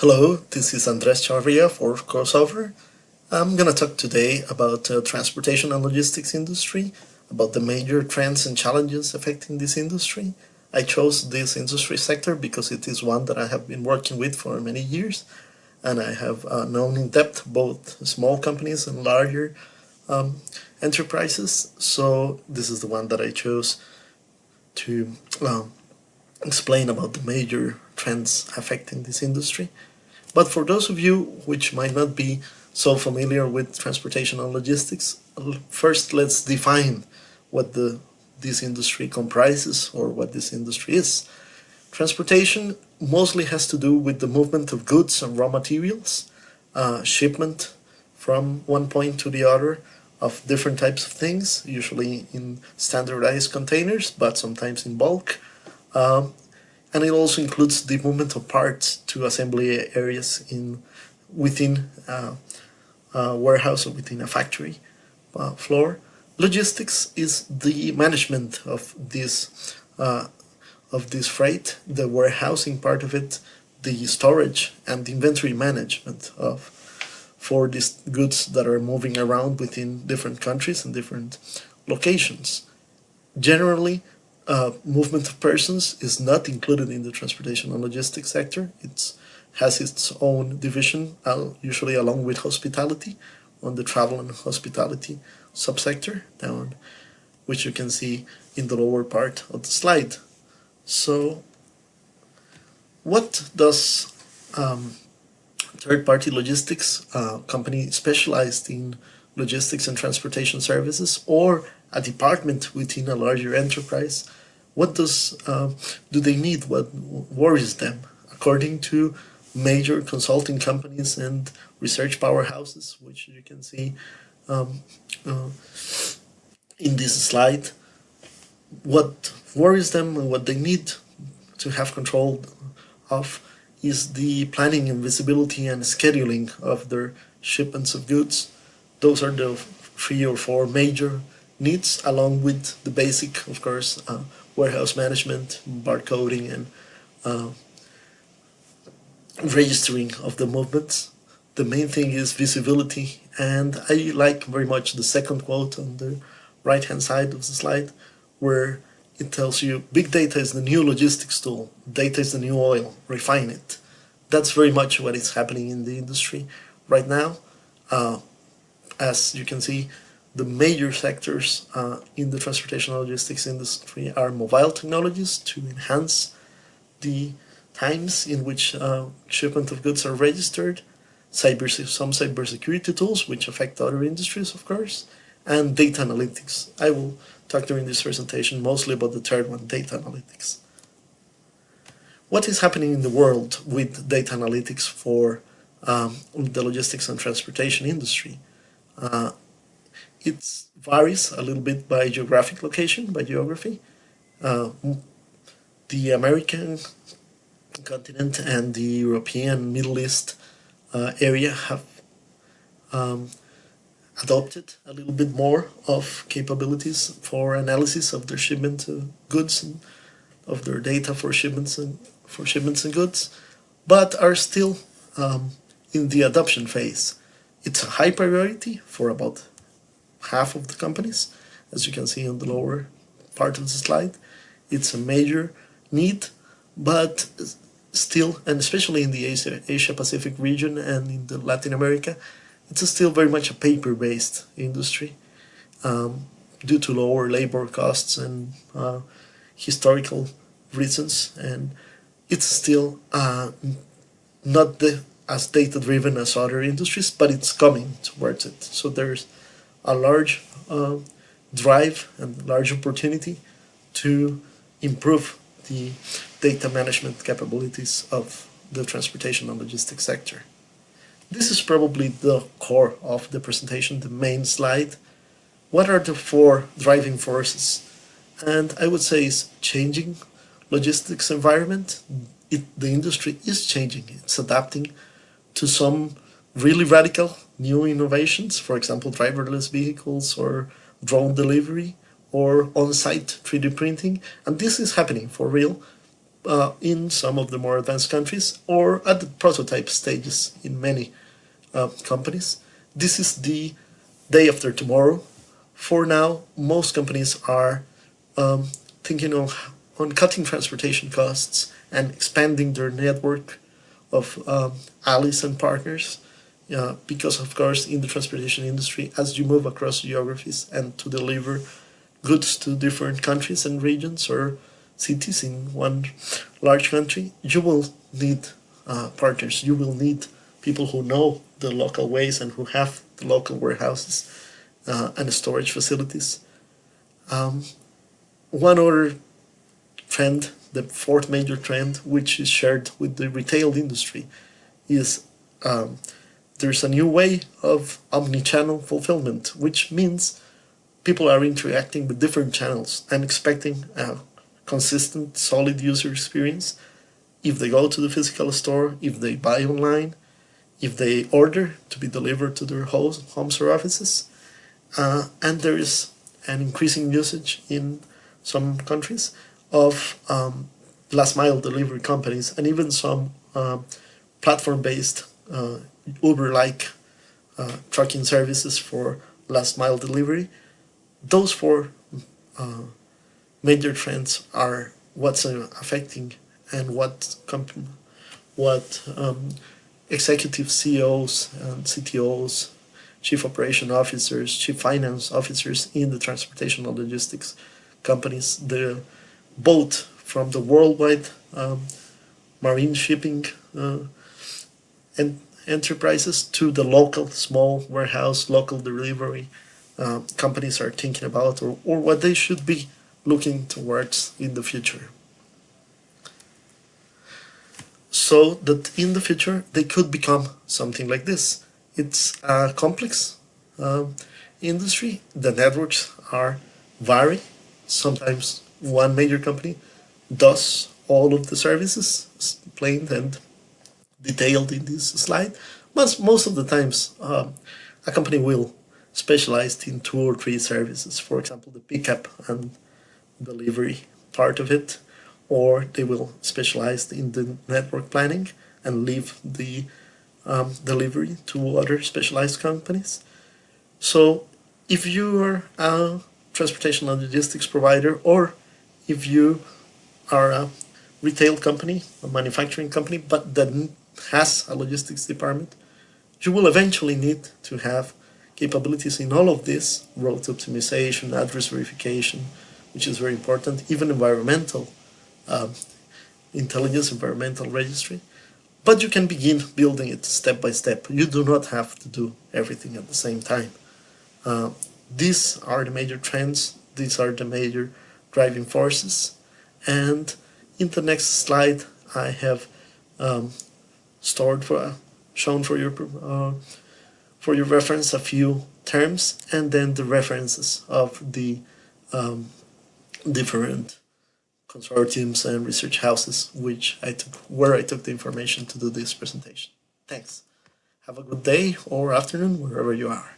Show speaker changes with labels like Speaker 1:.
Speaker 1: Hello, this is Andres Charria for Crossover. I'm gonna talk today about transportation and logistics industry, about the major trends and challenges affecting this industry. I chose this industry sector because it is one that I have been working with for many years, and I have known in depth both small companies and larger um, enterprises. So this is the one that I chose to explain about the major trends affecting this industry. But for those of you which might not be so familiar with transportation and logistics, first let's define what this industry comprises or what this industry is. Transportation mostly has to do with the movement of goods and raw materials, shipment from one point to the other of different types of things, usually in standardized containers, but sometimes in bulk. Um, and it also includes the movement of parts to assembly areas in within a warehouse or within a factory floor. Logistics is the management of this freight, the warehousing part of it, the storage and the inventory management of for these goods that are moving around within different countries and different locations. Generally, movement of persons is not included in the transportation and logistics sector. It has its own division, usually along with hospitality, on the travel and hospitality subsector, down which you can see in the lower part of the slide. So, what does third-party logistics company specialized in logistics and transportation services, or a department within a larger enterprise, what do they need? What worries them? According to major consulting companies and research powerhouses, which you can see um, uh, in this slide, what worries them and what they need to have control of is the planning and visibility and scheduling of their shipments of goods. Those are the three or four major needs, along with the basic, of course, warehouse management, barcoding, and uh, registering of the movements. The main thing is visibility, and I like very much the second quote on the right hand side of the slide, where it tells you big data is the new logistics tool, data is the new oil, refine it. That's very much what is happening in the industry right now. Uh, as you can see, the major sectors in the transportation and logistics industry are mobile technologies to enhance the times in which shipment of goods are registered, some cybersecurity tools which affect other industries, of course, and data analytics. I will talk during this presentation mostly about the third one, data analytics. What is happening in the world with data analytics for the logistics and transportation industry? Uh, it varies a little bit by geographic location, by geography. Uh, the American continent and the European Middle East area have um, adopted a little bit more of capabilities for analysis of their shipment goods and of their data for shipments and goods, but are still in the adoption phase. It's a high priority for about half of the companies, as you can see on the lower part of the slide. It's a major need, but still, and especially in the Asia Pacific region and in the Latin America, it's still very much a paper-based industry due to lower labor costs and historical reasons, and it's still not as data-driven as other industries, but it's coming towards it. So there's a large drive and large opportunity to improve the data management capabilities of the transportation and logistics sector. This is probably the core of the presentation, the main slide. What are the four driving forces? And I would say it's changing logistics environment. The industry is changing. It's adapting to some really radical new innovations, for example, driverless vehicles or drone delivery or on-site 3D printing. And this is happening for real. in some of the more advanced countries or at the prototype stages in many companies. This is the day after tomorrow. For now, most companies are thinking on cutting transportation costs and expanding their network of allies and partners. Because, of course, in the transportation industry, as you move across geographies and to deliver goods to different countries and regions or cities in one large country, you will need partners. You will need people who know the local ways and who have the local warehouses and storage facilities. One other trend, the fourth major trend, which is shared with the retail industry, is there's a new way of omni-channel fulfillment, which means people are interacting with different channels and expecting a consistent, solid user experience if they go to the physical store, if they buy online, if they order to be delivered to their homes or offices. And there is an increasing usage in some countries of last mile delivery companies and even some platform based Uber-like trucking services for last mile delivery. Those four major trends are what's affecting and what executive CEOs and CTOs, chief operation officers, chief finance officers in the transportation and logistics companies, both from the worldwide marine shipping and enterprises to the local small warehouse, local delivery companies are thinking about, or what they should be looking towards in the future. So that in the future they could become something like this. It's a complex industry. The networks are vary. Sometimes one major company does all of the services explained and detailed in this slide. But most of the times, a company will specialize in two or three services. For example, the pickup and delivery part of it, or they will specialize in the network planning and leave the delivery to other specialized companies. So if you are a transportation and logistics provider, or if you are a retail company, a manufacturing company, but that has a logistics department, you will eventually need to have capabilities in all of this: route optimization, address verification, which is very important, even environmental intelligence, environmental registry. But you can begin building it step by step. You do not have to do everything at the same time. These are the major trends. These are the major driving forces. And in the next slide, I have shown for your reference a few terms, and then the references of the different consortiums and research houses where I took the information to do this presentation. Thanks. Have a good day or afternoon wherever you are.